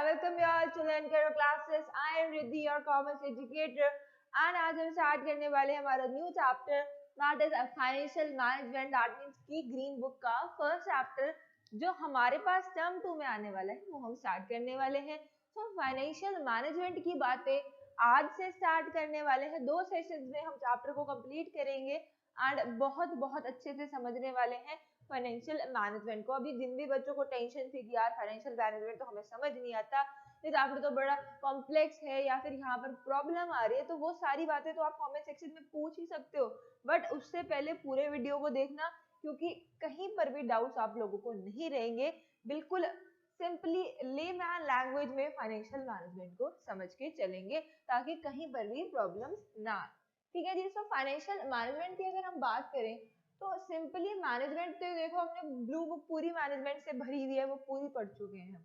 welcome you all to Learn Karo classes. I am Riddhi, your commerce educator, and आज हम start करने वाले हैं हमारा new chapter that is financial management. That means की green book का first chapter जो हमारे पास टर्म 2 में आने वाला है वो हम स्टार्ट करने वाले हैं. तो फाइनेंशियल मैनेजमेंट की बातें आज से स्टार्ट करने वाले हैं. 2 सेशंस में हम चैप्टर को कंप्लीट करेंगे एंड बहुत अच्छे से समझने वाले हैं फाइनेंशियल मैनेजमेंट को. अभी जिन भी बच्चों को टेंशन थी कि यार फाइनेंशियल मैनेजमेंट तो हमें समझ नहीं आता, ये चैप्टर तो बड़ा कॉम्प्लेक्स है या फिर यहाँ पर प्रॉब्लम आ रही है, तो वो सारी बातें तो आप कमेंट सेक्शन में पूछ ही सकते हो. बट उससे पहले पूरे वीडियो को देखना, क्योंकि कहीं पर भी डाउट्स आप लोगों को नहीं रहेंगे. बिल्कुल सिंपली लेमैन लैंग्वेज में फाइनेंशियल मैनेजमेंट को समझ के चलेंगे ताकि कहीं पर भी प्रॉब्लम्स ना आए. ठीक है जी. सो फाइनेंशियल मैनेजमेंट की अगर हम बात करें तो सिंपली मैनेजमेंट तो देखो हमने ब्लू बुक पूरी मैनेजमेंट से भरी हुई है, वो पूरी पढ़ चुके हैं हम.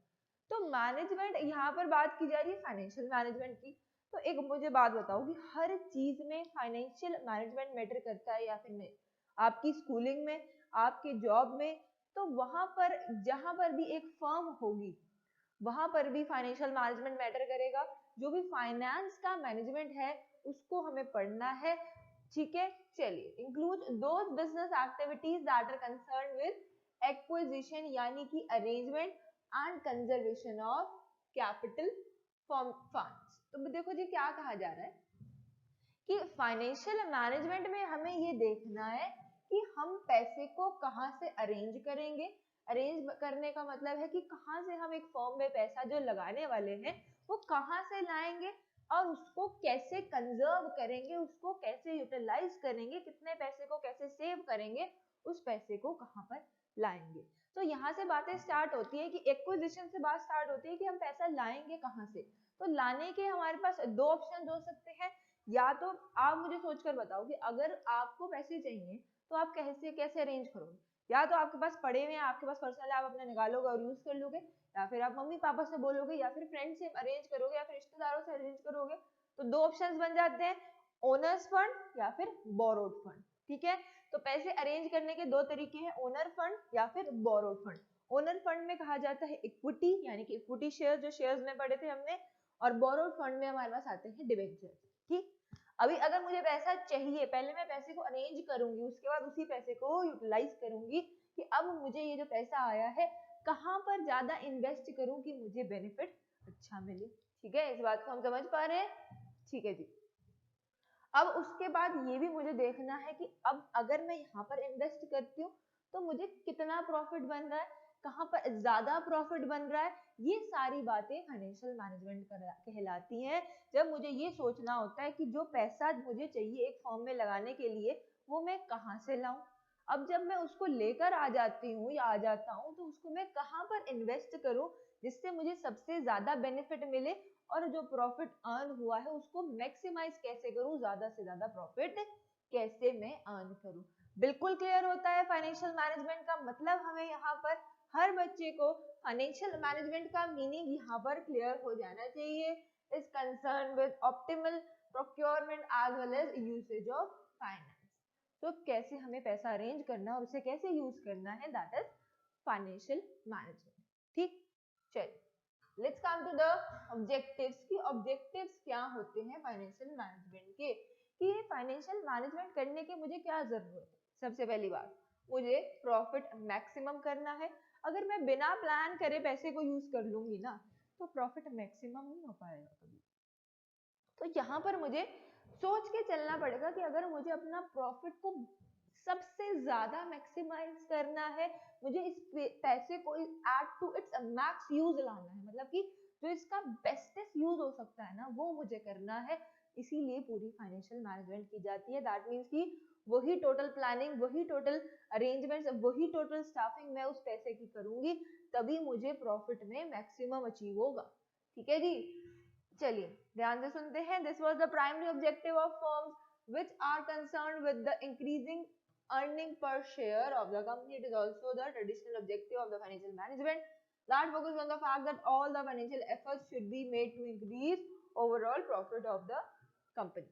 तो मैनेजमेंट यहाँ पर बात की जा रही है फाइनेंशियल मैनेजमेंट की. तो एक मुझे बात बताओ कि हर चीज में फाइनेंशियल मैनेजमेंट मैटर करता है या फिर नहीं. आपकी स्कूलिंग में, आपके जॉब में, तो वहां पर जहां पर भी एक फर्म होगी वहां पर भी फाइनेंशियल मैनेजमेंट मैटर करेगा. जो भी फाइनेंस का मैनेजमेंट है उसको हमें पढ़ना है. ठीक है. चलिए, include those business activities that are concerned with acquisition यानी कि arrangement and conservation of capital funds. तो देखो जी क्या कहा जा रहा है कि फाइनेंशियल मैनेजमेंट में हमें ये देखना है कि हम पैसे को कहाँ से अरेंज करेंगे. अरेंज करने का मतलब है कि कहाँ से हम एक फॉर्म में पैसा जो लगाने वाले हैं वो कहाँ से लाएंगे और उसको कैसे कंजर्व करेंगे, उसको कैसे यूटिलाइज करेंगे, कितने पैसे को कैसे सेव करेंगे, उस पैसे को कहाँ पर लाएंगे. तो यहाँ से बातें स्टार्ट होती है कि एक्विजिशन से बात स्टार्ट होती है कि हम पैसा लाएंगे कहाँ से. तो लाने के हमारे पास 2 ऑप्शन हो सकते हैं. या तो आप मुझे सोचकर बताओ कि अगर आपको पैसे चाहिए तो आप कैसे कैसे अरेंज करोगे. या तो आपके पास पड़े हुए हैं, आपके पास पर्सनल, आप अपने निकालोगे और यूज कर लोगे, या फिर आप मम्मी पापा से बोलोगे, या फिर फ्रेंड से अरेंज करोगे, या फिर रिश्तेदारों से अरेंज करोगे. तो 2 ऑप्शंस बन जाते हैं, ओनर्स फंड या फिर बोरोड फंड. ठीक है. तो पैसे अरेंज करने के 2 तरीके हैं, ओनर फंड या फिर बोरोड फंड. ओनर फंड में कहा जाता है इक्विटी यानी कि इक्विटी शेयर जो शेयर्स में पढ़े थे हमने, और बोरोड फंड में हमारे पास आते हैं डिबेंचर. ठीक. अभी अगर मुझे पैसा चाहिए, पहले मैं पैसे को अरेंज करूंगी, उसके बाद उसी पैसे को यूटिलाइज करूंगी कि अब मुझे ये जो पैसा आया है कहाँ पर ज्यादा इन्वेस्ट करूं कि मुझे बेनिफिट अच्छा मिले. ठीक है. इस बात को हम समझ पा रहे हैं. ठीक है जी. अब उसके बाद ये भी मुझे देखना है कि अब अगर मैं यहाँ पर इन्वेस्ट करती हूँ तो मुझे कितना प्रॉफिट बन रहा है, कहाँ पर ज्यादा प्रॉफिट बन रहा है. ये सारी बातें फाइनेंशियल मैनेजमेंट कहलाती हैं. जब मुझे ये सोचना होता है कि जो पैसा मुझे चाहिए एक फॉर्म में लगाने के लिए वो मैं कहाँ से लाऊं. अब जब मैं उसको लेकर आ जाती हूँ या आ जाता हूँ तो उसको मैं कहाँ पर इन्वेस्ट करूँ जिससे मुझे सबसे ज्यादा बेनिफिट मिले, और जो प्रॉफिट अर्न हुआ है उसको मैक्सिमाइज कैसे करूं, ज्यादा से ज्यादा प्रॉफिट कैसे मैं अर्न करूं. बिल्कुल क्लियर होता है फाइनेंशियल मैनेजमेंट का मतलब. हमें यहाँ पर हर बच्चे को फाइनेंशियल मैनेजमेंट का मीनिंग यहाँ पर क्लियर हो जाना चाहिए. Is concern with optimal procurement as well as usage of finance. तो कैसे हमें पैसा अरेंज करना और उसे कैसे यूज करना है, दैट इज फाइनेंशियल मैनेजमेंट. ठीक. चलिए, let's come to the objectives. की ऑब्जेक्टिव्स क्या होते हैं फाइनेंशियल मैनेजमेंट के, कि ये फाइनेंशियल मैनेजमेंट करने के मुझे क्या जरूरत है. सबसे पहली बात, मुझे प्रॉफिट मैक्सिमम करना है. अगर मैं बिना प्लान करे पैसे को यूज कर लूंगी ना तो प्रॉफिट मैक्सिमम नहीं हो पाएगा कभी. तो यहाँ पर मुझे सोच के चलना पड़ेगा कि अगर मुझे अपना प्रॉफिट को सबसे ज्यादा मैक्सिमाइज करना है, मुझे इस पैसे को at to its max use लाना है, मतलब कि जो इसका बेस्टेस्ट यूज हो सकता है ना वो मुझे करना है. इसीलिए पूरी फाइनेंशियल मैनेजमेंट की जाती है. दैट मीन्स कि वही टोटल प्लानिंग, वही टोटल अरेंजमेंट्स, वही टोटल स्टाफिंग मैं उस पैसे की करूंगी, तभी मुझे प्रॉफिट में मैक्सिमम अचीव होगा. ठीक है जी. चलिए ध्यान से सुनते हैं. This was the primary objective of firms which are concerned with the increasing earning per share of the company. It is also the traditional objective of the financial management that focuses on the fact that all the financial efforts should be made to increase overall profit of the company.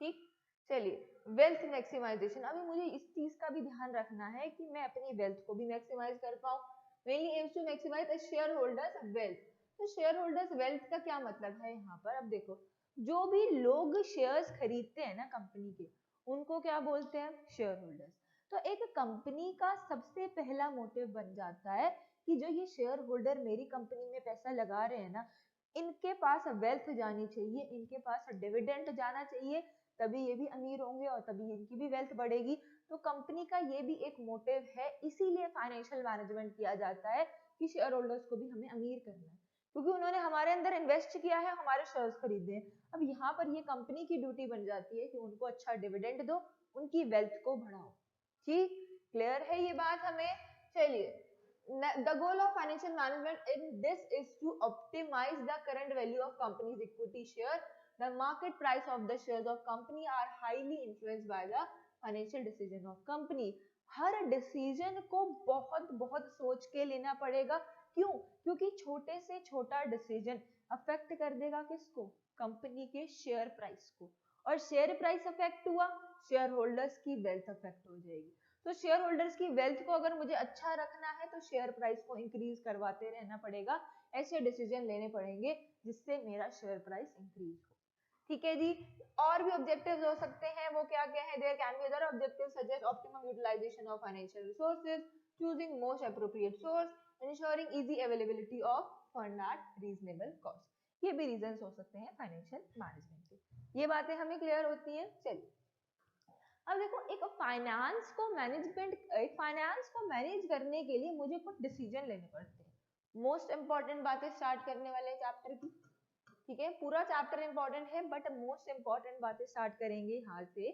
ठीक. चलिए, wealth maximisation. अभी मुझे इस चीज का भी ध्यान रखना है कि मैं अपनी वेल्थ को भी मैक्सिमाइज कर पाऊं. Mainly aims to maximise a share holders wealth. तो शेयर होल्डर्स वेल्थ का क्या मतलब है यहाँ पर? अब देखो, जो भी लोग शेयर्स खरीदते हैं ना कंपनी के, उनको क्या बोलते हैं? Share holders. तो एक कंपनी का सबसे पहला मोटिव बन जाता है कि जो ये शेयर होल्डर मेरी कंपनी में पैसा लगा रहे हैं ना, इनके पास वेल्थ जानी चाहिए, इनके पास डिविडेंड जाना चाहिए, तभी ये भी अमीर होंगे और तभी इनकी भी वेल्थ बढ़ेगी। तो कंपनी का ये भी एक मोटिव है, इसीलिए फाइनेंशियल मैनेजमेंट किया जाता है कि शेयर होल्डर्स को भी हमें अमीर करना है, क्योंकि उन्होंने हमारे अंदर इन्वेस्ट किया है, हमारे शेयर्स खरीदे हैं। अब यहाँ पर ये कंपनी की ड्यूटी बन जाती है कि उनको अच्छा डिविडेंड दो, उनकी वेल्थ को बढ़ाओ। ठीक, क्लियर है ये बात हमें? चलिए, the goal of financial management in this is to optimize the current value of company's equity share. The market price of the shares of company are highly influenced by the financial decision of company. Her decision को बहुत बहुत सोच के लेना पड़ेगा। क्यों? क्योंकि छोटे से छोटा डिसीजन अफेक्ट कर देगा किसको? कंपनी के शेयर प्राइस को, और शेयर प्राइस अफेक्ट हुआ, शेयर होल्डर्स की वेल्थ अफेक्ट हो जाएगी। तो शेयर होल्डर्स की वेल्थ को अगर मुझे अच्छा रखना है तो शेयर प्राइस को इंक्रीज करवाते रहना पड़ेगा, ऐसे डिसीजन लेने पड़ेंगे जिससे मेरा शेयर प्राइस इंक्रीज हो। ठीक है जी। और भी ऑब्जेक्टिव्स हो सकते हैं, वो क्या क्या है? There can be other objectives such as optimum utilisation of financial resources, choosing most appropriate source, ensuring easy availability of fund at reasonable cost। ये भी रीजंस हो सकते हैं फाइनेंशियल मैनेजमेंट के। ये बातें हमें क्लियर होती हैं। चलिए, अब देखो, एक फाइनेंस को मैनेज करने के लिए मुझे कुछ डिसीजन लेने पड़ते हैं। मोस्ट इंपॉर्टेंट बातें स्टार्ट करने वाले चैप्टर की। ठीक है, पूरा चैप्टर इंपॉर्टेंट है बट मोस्ट इंपॉर्टेंट बातें स्टार्ट करेंगे यहाँ से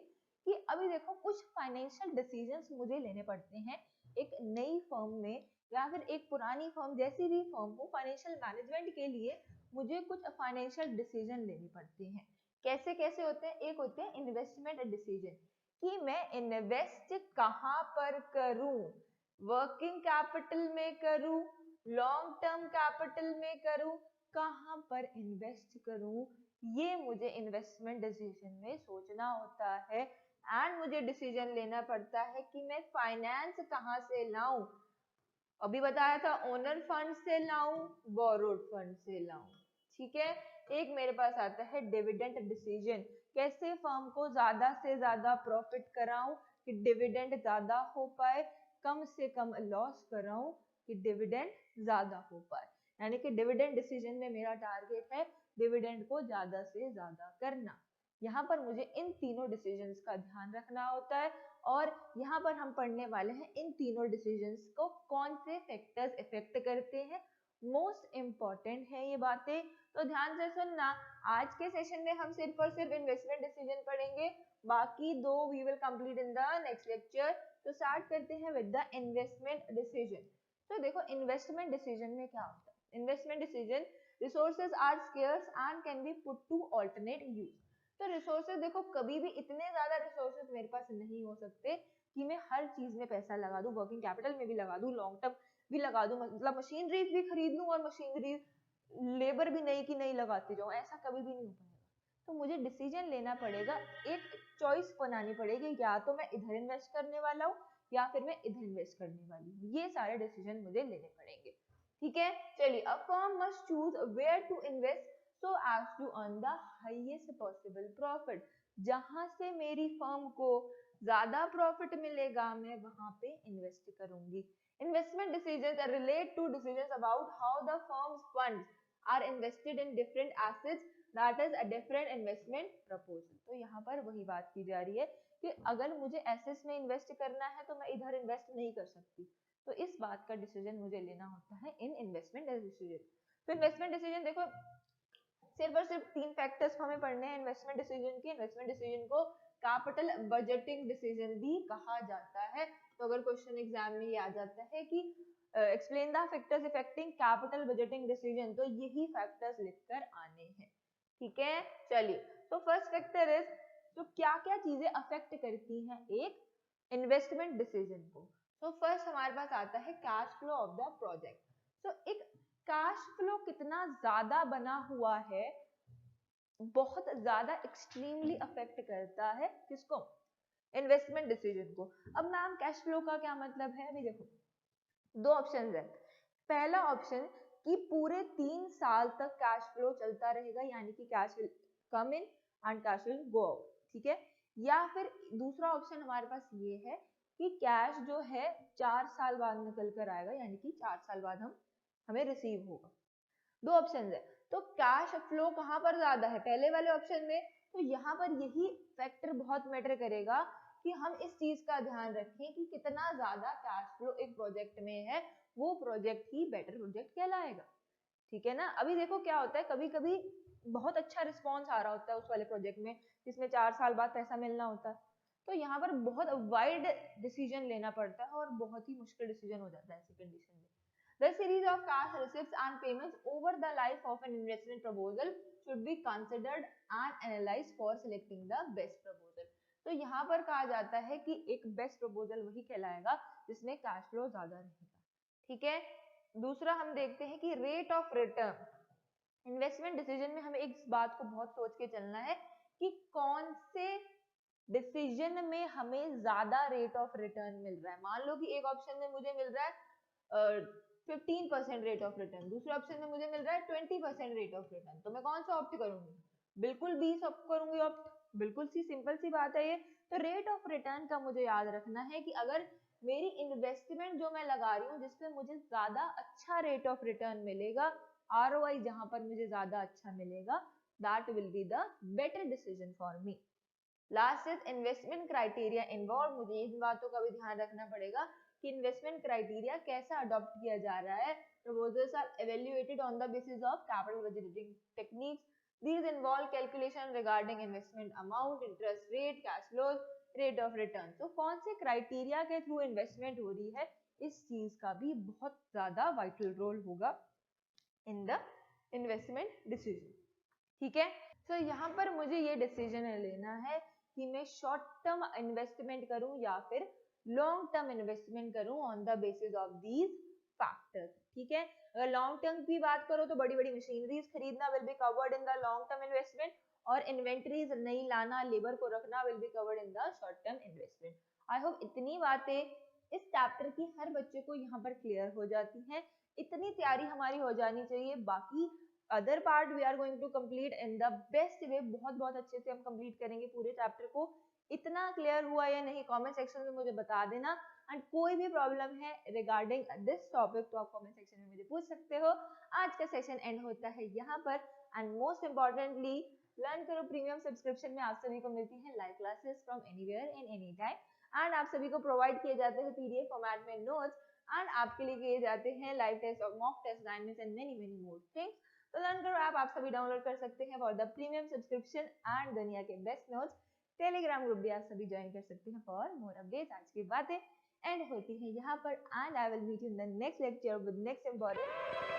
कि अभी देखो, कुछ फाइनेंशियल डिसीजंस मुझे लेने पड़ते हैं एक नई फर्म में या फिर एक पुरानी फर्म, जैसी भी फर्म हो, फाइनेंशियल मैनेजमेंट के लिए मुझे कुछ फाइनेंशियल डिसीजन लेने पड़ते हैं। कैसे कैसे होते हैं? एक होते हैं इन्वेस्टमेंट डिसीजन, कि मैं इन्वेस्ट कहाँ पर करूं, वर्किंग कैपिटल में करूं, लॉन्ग टर्म कैपिटल में करूं, कहाँ पर इन्वेस्ट करूं, ये मुझे इन्वेस्टमेंट डिसीजन में सोचना होता है। एंड मुझे डिसीजन लेना पड़ता है कि मैं फाइनेंस कहाँ से लाऊं। अभी बताया था, ओनर फंड से लाऊं, बोरोड फंड से लाऊं। ठीक है, एक मेरे पास आता है डिविडेंड डिसीजन, कैसे फर्म को ज्यादा से ज्यादा प्रॉफिट कराऊं कि डिविडेंड ज्यादा हो पाए, कम से कम लॉस कराऊं कि डिविडेंड ज्यादा हो पाए। यानी कि डिविडेंड डिसीजन में मेरा टारगेट है डिविडेंड को ज्यादा से ज्यादा करना। यहाँ पर मुझे इन तीनों डिसीजंस का ध्यान रखना होता है, और यहाँ पर हम पढ़ने वाले हैं इन तीनों डिसीजंस को कौन से फैक्टर्स इफेक्ट करते हैं। मोस्ट इंपॉर्टेंट है ये बातें, तो ध्यान से सुनना। आज के सेशन में हम सिर्फ और सिर्फ इन्वेस्टमेंट डिसीजन पढ़ेंगे, बाकी दो we will complete in the next lecture. तो स्टार्ट करते हैं विद द इन्वेस्टमेंट डिसीजन। तो देखो, इन्वेस्टमेंट डिसीजन में क्या होता है? Investment decision, resources are scarce and can be put to alternate use. तो रिसोर्सेज देखो, कभी भी इतने ज्यादा रिसोर्सेज मेरे पास नहीं हो सकते कि मैं हर चीज में पैसा लगा दूं, वर्किंग कैपिटल में भी लगा दूं, लॉन्ग टर्म भी लगा दूं, मतलब मशीनरी भी खरीद लूं और मशीनरी लेबर भी नई की नई लगाते जाऊं, ऐसा कभी भी नहीं हो पाएगा। तो मुझे डिसीजन लेना पड़ेगा, एक चॉइस बनानी पड़ेगी, या तो मैं इधर इन्वेस्ट करने वाला हूँ या फिर मैं इधर इन्वेस्ट करने वाली हूँ। ये सारे डिसीजन मुझे लेने पड़ेंगे। ठीक है, चलिए, a firm must choose where to invest so as to earn the highest possible profit। जहां से मेरी फर्म को ज्यादा प्रॉफिट मिलेगा, मैं वहां पे इन्वेस्ट करूंगी। Investment decisions relate to decisions about how the firms funds are invested in different assets, that is a different investment proposal. तो यहाँ पर वही बात की जा रही है कि अगर मुझे एसेट्स में इन्वेस्ट करना है तो मैं इधर इन्वेस्ट नहीं कर सकती। तो इस बात का डिसीजन मुझे लेना होता है इन इन्वेस्टमेंट डिसीजन। तो इन्वेस्टमेंट डिसीजन देखो, सिर्फ और सिर्फ तीन फैक्टर्स हमें पढ़ने हैं इन्वेस्टमेंट डिसीजन की। इन्वेस्टमेंट डिसीजन को कैपिटल बजटिंग डिसीजन भी कहा जाता है। तो अगर क्वेश्चन एग्जाम में ये आ जाता है कि explain the factors affecting capital budgeting decision, तो यही फैक्टर्स लिखकर आने हैं। ठीक है, चलिए, तो फर्स्ट फैक्टर इज, तो क्या क्या चीजें अफेक्ट करती हैं एक इन्वेस्टमेंट डिसीजन को। तो फर्स्ट हमारे पास आता है cash flow of the project. तो एक कैश फ्लो कितना ज्यादा बना हुआ है, बहुत ज्यादा एक्सट्रीमली अफेक्ट करता है किसको? इन्वेस्टमेंट डिसीजन को। अब मैम कैश फ्लो का क्या मतलब है? अभी देखो, दो ऑप्शन है। पहला ऑप्शन, कि पूरे 3 साल तक कैश फ्लो चलता रहेगा, यानी कि cash will come in and cash will go out, ठीक है। या फिर दूसरा ऑप्शन हमारे पास ये है कि कैश जो है 4 साल बाद निकल कर आएगा, यानी कि 4 साल बाद हमें रिसीव होगा। दो ऑप्शन है, तो कैश फ्लो कहाँ पर ज्यादा है, पहले वाले ऑप्शन में, तो यहाँ पर यही फैक्टर बहुत मैटर करेगा कि हम इस चीज का ध्यान रखें कि कितना ज्यादा कैश फ्लो एक प्रोजेक्ट में है, वो प्रोजेक्ट ही बेटर प्रोजेक्ट कहलाएगा, ठीक है ना। अभी देखो क्या होता है, कभी कभी बहुत अच्छा रिस्पॉन्स आ रहा होता है उस वाले प्रोजेक्ट में जिसमें 4 साल बाद पैसा मिलना होता है, तो यहाँ पर बहुत वाइड डिसीजन लेना पड़ता है और बहुत ही मुश्किल डिसीजन हो जाता है ऐसी कंडीशन में। The series of cash receipts and payments over the life of an investment proposal should be considered and analyzed for selecting the best proposal. तो यहाँ पर कहा जाता है कि एक बेस्ट प्रपोजल वही कहलाएगा जिसमें कैश फ्लो ज्यादा रहेगा, ठीक है। दूसरा हम देखते हैं कि rate of return. Investment decision में हमें एक बात को बहुत सोच के चलना है कि कौन से डिसीजन में हमें ज्यादा रेट ऑफ रिटर्न मिल रहा है। मान लो कि एक ऑप्शन में मुझे मिल रहा है 15% रेट ऑफ रिटर्न, दूसरे ऑप्शन में मुझे मिल रहा है 20% रेट ऑफ रिटर्न, तो मैं कौन सा ऑप्ट करूंगी, बिल्कुल 20 ऑप्ट करूंगी ऑप्ट, बिल्कुल सी सिंपल सी बात है ये। तो रेट ऑफ रिटर्न का मुझे याद रखना है कि अगर मेरी इन्वेस्टमेंट जो मैं लगा रही हूँ जिसपे मुझे ज्यादा अच्छा रेट ऑफ रिटर्न मिलेगा, ROI जहां पर मुझे ज्यादा अच्छा मिलेगा, that will be the better decision for me. Last is investment criteria involve. मुझे इन बातों का भी ध्यान रखना पड़ेगा कि इन्वेस्टमेंट क्राइटेरिया कैसा अडॉप्ट किया जा रहा है। Proposals are evaluated on the basis of capital budgeting techniques. These involve calculation regarding investment amount, interest rate, cash flows, rate of return. तो कौन से क्राइटेरिया के थ्रू इन्वेस्टमेंट हो रही है, इस चीज का भी बहुत ज्यादा वाइटल रोल होगा इन द इन्वेस्टमेंट डिसीजन, ठीक है। तो यहाँ पर मुझे ये डिसीजन लेना है कि मैं शॉर्ट टर्म इन्वेस्टमेंट करूं या फिर लॉन्ग टर्म इन्वेस्टमेंट करूं on the basis of these factors, ठीक है। अगर लॉन्ग टर्म की बात करो तो बड़ी बड़ी मशीनरीज खरीदना will be covered in the long term investment, और इन्वेंटरीज नहीं लाना, लेबर को रखना will be covered in the short term investment. I hope इतनी बातें इस चैप्टर की हर बच्चे को यहाँ पर क्लियर हो जाती हैं, इतनी तैयारी हमारी हो जानी चाहिए। बाकी other part we are going to complete in the best way, बहुत बहुत अच्छे से हम कंप्लीट करेंगे पूरे चैप्टर को। इतना क्लियर हुआ या नहीं कमेंट सेक्शन में मुझे बता देना, एंड कोई भी प्रॉब्लम है रिगार्डिंग दिस टॉपिक तो आप कमेंट सेक्शन में मुझे पूछ सकते हो। आज का सेशन एंड होता है यहाँ पर, एंड मोस्ट इम्पोर्टेंटली लर्न करो प्रीमियम सब्सक्रिप्शन में आप सभी को मिलती है live classes from anywhere in any time, and आप सभी को प्रोवाइड किए जाते हैं PDF फॉर्मेट में नोट्स, एंड आपके लिए किए जाते हैं लाइव टेस्ट और mock test, assignments and many many more things. तो लर्न करो ऐप आप सभी डाउनलोड कर सकते हैं for the premium subscription and दुनिया के बेस्ट नोट्स। टेलीग्राम ग्रुप भी आप सभी ज्वाइन कर सकते हैं फॉर मोर अपडेट्स। आज की बातें एंड होती है यहाँ पर, and I will meet you in the next lecture with next important